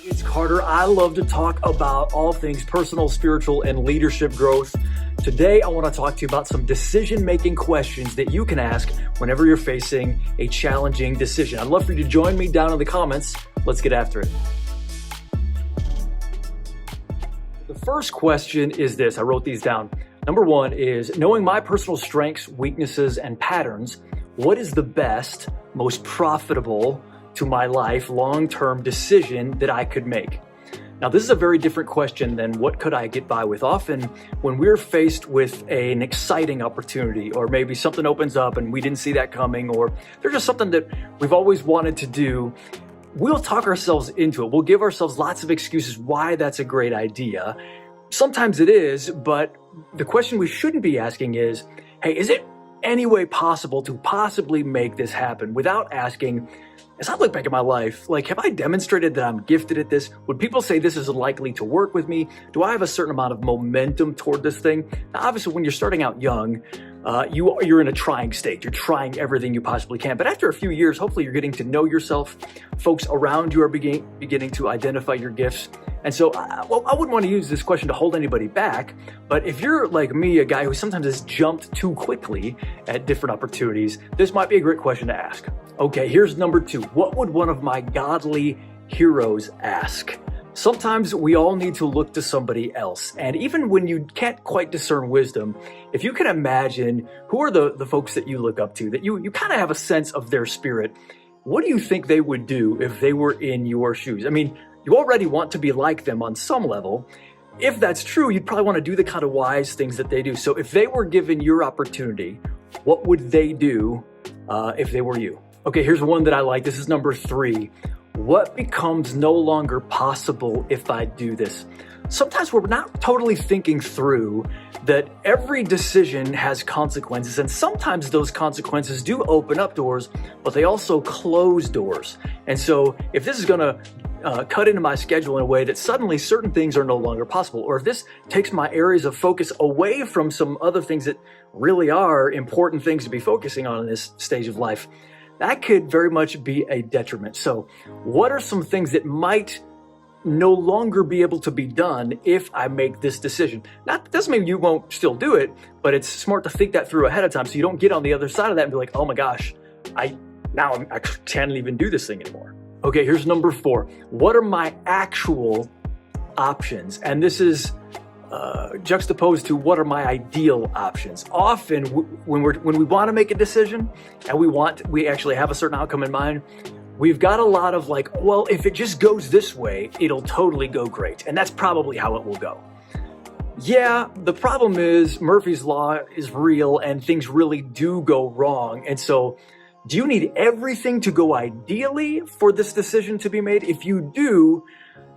It's Carter. I love to talk about all things personal, spiritual, and leadership growth. Today, I want to talk to you about some decision-making questions that you can ask whenever you're facing a challenging decision. I'd love for you to join me down in the comments. Let's get after it. The first question is this. I wrote these down. Number one is, knowing my personal strengths, weaknesses, and patterns, what is the best, most profitable to my life long-term decision that I could make? Now, this is a very different question than what could I get by with. Often when we're faced with an exciting opportunity, or maybe something opens up and we didn't see that coming, or there's just something that we've always wanted to do, we'll talk ourselves into it. We'll give ourselves lots of excuses why that's a great idea. Sometimes it is, but the question we shouldn't be asking is, hey, is it any way possible to possibly make this happen? Without asking, as I look back at my life, have I demonstrated that I'm gifted at this? Would people say this is likely to work with me? Do I have a certain amount of momentum toward this thing? Now, obviously, when you're starting out young, you're in a trying state. You're trying everything you possibly can. But after a few years, hopefully you're getting to know yourself. Folks around you are beginning to identify your gifts. And so, I wouldn't want to use this question to hold anybody back. But if you're like me, a guy who sometimes has jumped too quickly at different opportunities, this might be a great question to ask. Okay, here's number two. What would one of my godly heroes ask? Sometimes we all need to look to somebody else. And even when you can't quite discern wisdom, if you can imagine who are the folks that you look up to, that you kind of have a sense of their spirit, what do you think they would do if they were in your shoes? I mean, you already want to be like them on some level. If that's true, you'd probably want to do the kind of wise things that they do. So if they were given your opportunity, what would they do if they were you? Okay, here's one that I like. This is number three. What becomes no longer possible if I do this? Sometimes we're not totally thinking through that every decision has consequences, and sometimes those consequences do open up doors, but they also close doors. And so if this is going to cut into my schedule in a way that suddenly certain things are no longer possible, or if this takes my areas of focus away from some other things that really are important things to be focusing on in this stage of life, that could very much be a detriment. So what are some things that might no longer be able to be done if I make this decision? That doesn't mean you won't still do it, but it's smart to think that through ahead of time so you don't get on the other side of that and be like, oh my gosh, I can't even do this thing anymore. Okay, here's number four. What are my actual options? And this is juxtaposed to what are my ideal options. Often when we want to make a decision and we actually have a certain outcome in mind, we've got a lot of well, if it just goes this way, it'll totally go great. And that's probably how it will go. Yeah, the problem is Murphy's Law is real and things really do go wrong. And so do you need everything to go ideally for this decision to be made? If you do,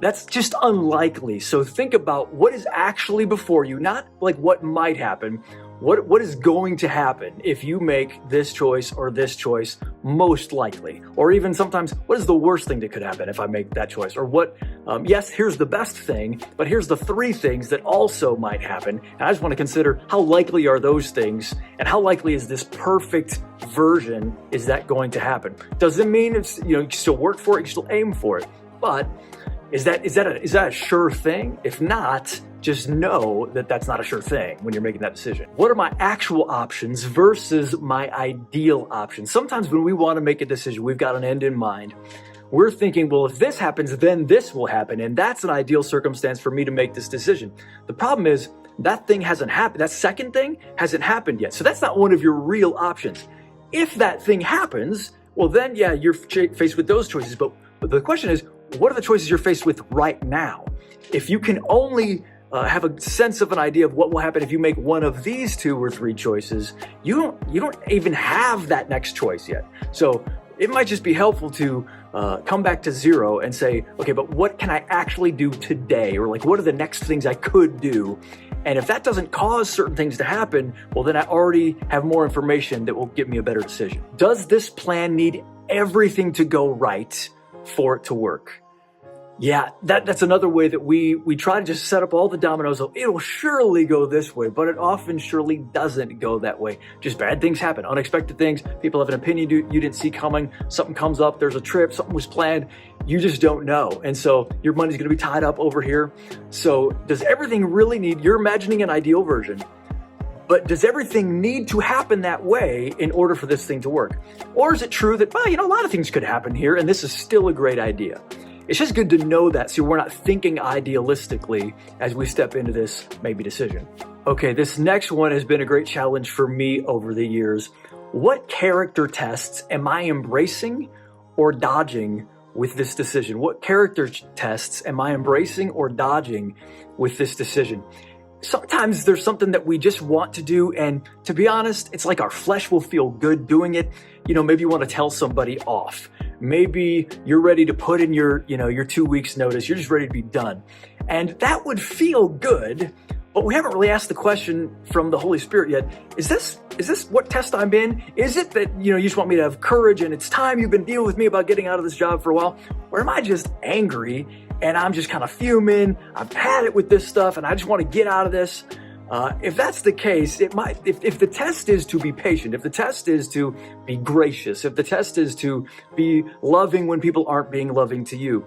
that's just unlikely. So think about what is actually before you, not what might happen. What is going to happen if you make this choice or this choice most likely? Or even sometimes, what is the worst thing that could happen if I make that choice? Or yes, here's the best thing, but here's the three things that also might happen. And I just want to consider how likely are those things and how likely is this perfect version, is that going to happen? Doesn't mean it's, you can still work for it, you can still aim for it, but is that a sure thing? If not, just know that that's not a sure thing when you're making that decision. What are my actual options versus my ideal options? Sometimes when we want to make a decision, we've got an end in mind. We're thinking, well, if this happens, then this will happen. And that's an ideal circumstance for me to make this decision. The problem is that thing hasn't happened. That second thing hasn't happened yet. So that's not one of your real options. If that thing happens, well, then, yeah, you're faced with those choices. But the question is, what are the choices you're faced with right now? If you can only have a sense of an idea of what will happen if you make one of these two or three choices, you don't even have that next choice yet. So it might just be helpful to come back to zero and say, okay, but what can I actually do today? Or what are the next things I could do? And if that doesn't cause certain things to happen, well, then I already have more information that will give me a better decision. Does this plan need everything to go right for it to work? Yeah, that's another way that we try to just set up all the dominoes. So it'll surely go this way, but it often surely doesn't go that way. Just bad things happen, unexpected things. People have an opinion you didn't see coming. Something comes up, there's a trip, something was planned. You just don't know. And so your money's going to be tied up over here. So does everything really need, you're imagining an ideal version, but does everything need to happen that way in order for this thing to work? Or is it true that, well, a lot of things could happen here and this is still a great idea? It's just good to know that so we're not thinking idealistically as we step into this maybe decision. Okay, this next one has been a great challenge for me over the years. What character tests am I embracing or dodging with this decision? What character tests am I embracing or dodging with this decision? Sometimes there's something that we just want to do, and to be honest, it's like our flesh will feel good doing it. Maybe you want to tell somebody off. Maybe you're ready to put in your 2 weeks notice. You're just ready to be done. And that would feel good, but we haven't really asked the question from the Holy Spirit yet. Is this what test I'm in? Is it that, you just want me to have courage and it's time, you've been dealing with me about getting out of this job for a while? Or am I just angry and I'm just kind of fuming? I've had it with this stuff and I just want to get out of this. If that's the case, it might, if the test is to be patient, if the test is to be gracious, if the test is to be loving when people aren't being loving to you,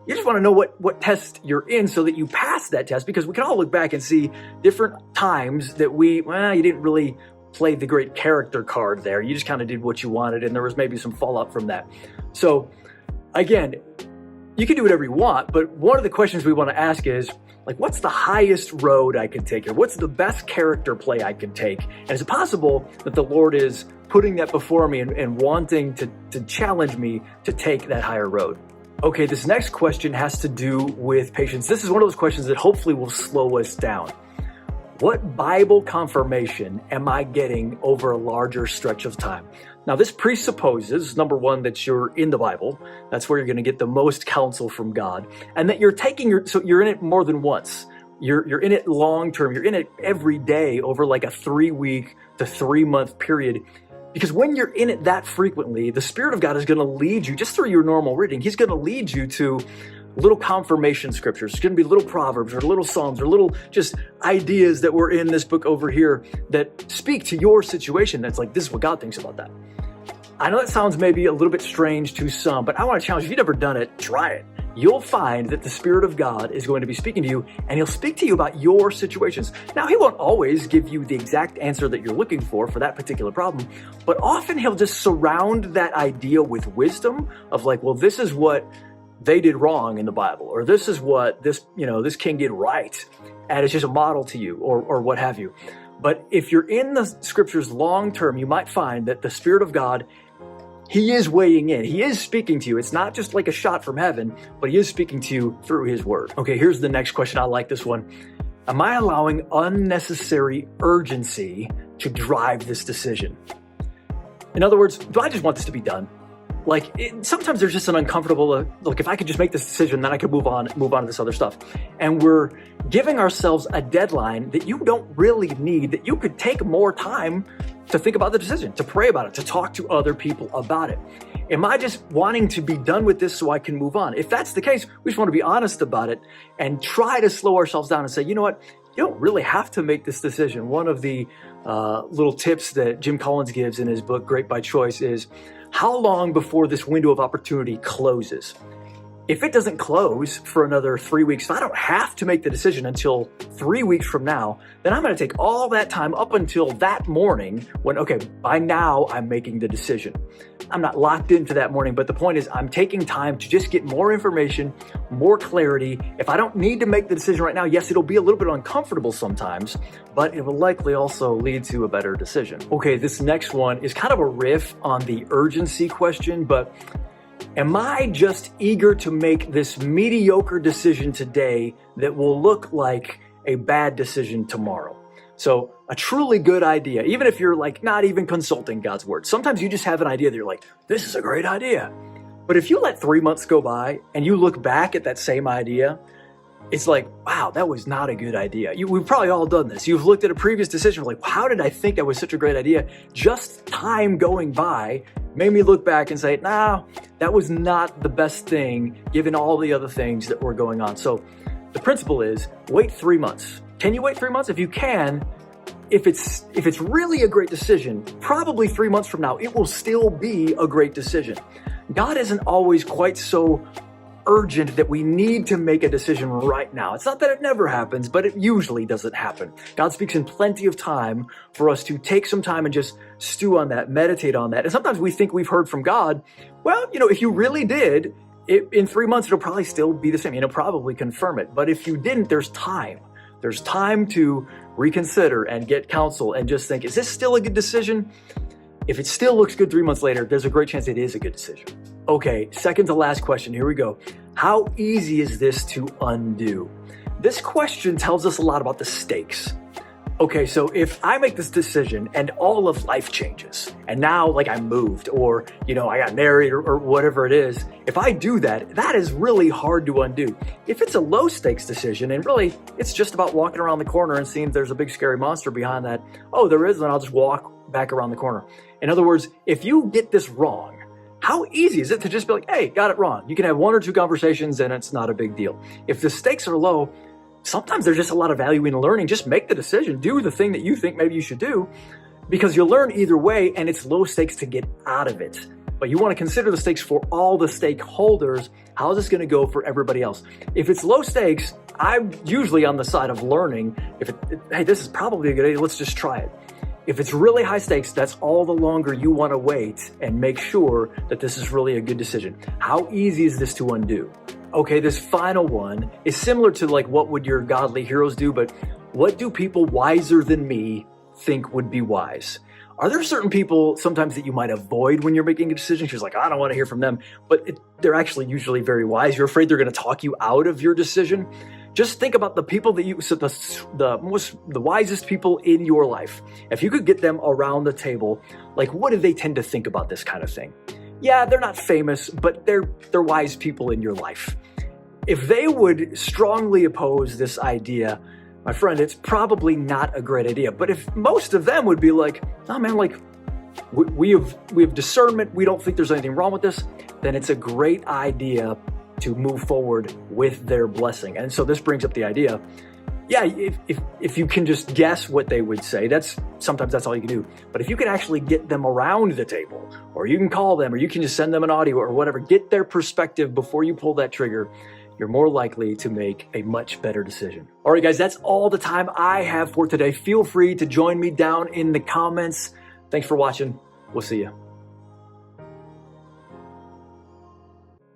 you just want to know what test you're in so that you pass that test, because we can all look back and see different times that you didn't really play the great character card there. You just kind of did what you wanted and there was maybe some fallout from that. So again, you can do whatever you want, but one of the questions we want to ask is, what's the highest road I can take here? What's the best character play I can take? And is it possible that the Lord is putting that before me and wanting to challenge me to take that higher road? Okay, this next question has to do with patience. This is one of those questions that hopefully will slow us down. What Bible confirmation am I getting over a larger stretch of time? Now, this presupposes, number one, that you're in the Bible. That's where you're going to get the most counsel from God. And that so you're in it more than once. You're in it long term. You're in it every day over like a 3-week to 3-month period. Because when you're in it that frequently, the Spirit of God is going to lead you, just through your normal reading, He's going to lead you to little confirmation scriptures. It's going to be little Proverbs or little Psalms or little just ideas that were in this book over here that speak to your situation. That's like, this is what God thinks about that. I know that sounds maybe a little bit strange to some, but I want to challenge you. If you've never done it, try it. You'll find that the Spirit of God is going to be speaking to you, and He'll speak to you about your situations. Now, He won't always give you the exact answer that you're looking for that particular problem, but often He'll just surround that idea with wisdom of this is what they did wrong in the Bible, or this is what this king did right, and it's just a model to you, or what have you. But if you're in the scriptures long term, you might find that the Spirit of God, He is weighing in. He is speaking to you. It's not just like a shot from heaven, but He is speaking to you through His word. Okay, here's the next question. I like this one. Am I allowing unnecessary urgency to drive this decision? In other words, do I just want this to be done? Sometimes there's just an uncomfortable, if I could just make this decision, then I could move on to this other stuff. And we're giving ourselves a deadline that you don't really need, that you could take more time to think about the decision, to pray about it, to talk to other people about it. Am I just wanting to be done with this so I can move on? If that's the case, we just want to be honest about it and try to slow ourselves down and say, you know what? You don't really have to make this decision. One of the little tips that Jim Collins gives in his book, Great by Choice, is how long before this window of opportunity closes? If it doesn't close for another 3 weeks, if I don't have to make the decision until 3 weeks from now, then I'm going to take all that time up until that morning when, by now I'm making the decision. I'm not locked into that morning, but the point is I'm taking time to just get more information, more clarity. If I don't need to make the decision right now, yes, it'll be a little bit uncomfortable sometimes, but it will likely also lead to a better decision. Okay, this next one is kind of a riff on the urgency question, but am I just eager to make this mediocre decision today that will look like a bad decision tomorrow? So a truly good idea, even if you're not even consulting God's word, sometimes you just have an idea that you're this is a great idea. But if you let 3 months go by and you look back at that same idea, it's wow, that was not a good idea. We've probably all done this. You've looked at a previous decision, how did I think that was such a great idea? Just time going by made me look back and say, nah, that was not the best thing given all the other things that were going on. So the principle is wait 3 months. Can you wait 3 months? If you can, if it's really a great decision, probably 3 months from now, it will still be a great decision. God isn't always quite so urgent that we need to make a decision right now. It's not that it never happens, but it usually doesn't happen. God speaks in plenty of time for us to take some time and just stew on that, meditate on that. And sometimes we think we've heard from God. Well, if you really did, in 3 months, it'll probably still be the same. It'll probably confirm it. But if you didn't, there's time. There's time to reconsider and get counsel and just think, is this still a good decision? If it still looks good 3 months later, there's a great chance it is a good decision. Okay, second to last question, here we go. How easy is this to undo? This question tells us a lot about the stakes. Okay, so if I make this decision and all of life changes, and now like I moved or, I got married or whatever it is, if I do that, that is really hard to undo. If it's a low stakes decision and really it's just about walking around the corner and seeing if there's a big scary monster behind that, oh, there is, then I'll just walk back around the corner. In other words, if you get this wrong, how easy is it to just be like, hey, got it wrong? You can have 1 or 2 conversations and it's not a big deal. If the stakes are low, sometimes there's just a lot of value in learning. Just make the decision, do the thing that you think maybe you should do, because you'll learn either way and it's low stakes to get out of it. But you want to consider the stakes for all the stakeholders. How is this going to go for everybody else? If it's low stakes, I'm usually on the side of learning. Hey, this is probably a good idea, let's just try it. If it's really high stakes, that's all the longer you want to wait and make sure that this is really a good decision. How easy is this to undo? Okay, this final one is similar to like what would your godly heroes do, but what do people wiser than me think would be wise? Are there certain people sometimes that you might avoid when you're making a decision? She's like, I don't want to hear from them, but they're actually usually very wise. You're afraid they're going to talk you out of your decision. Just think about the people that the wisest people in your life. If you could get them around the table, like what do they tend to think about this kind of thing? Yeah, they're not famous, but they're wise people in your life. If they would strongly oppose this idea, my friend, it's probably not a great idea. But if most of them would be like, oh man, like we have discernment, we don't think there's anything wrong with this, then it's a great idea to move forward with their blessing. And so this brings up the idea, yeah, if you can just guess what they would say, sometimes that's all you can do. But if you can actually get them around the table, or you can call them, or you can just send them an audio or whatever, get their perspective before you pull that trigger, you're more likely to make a much better decision. All right, guys, that's all the time I have for today. Feel free to join me down in the comments. Thanks for watching. We'll see you.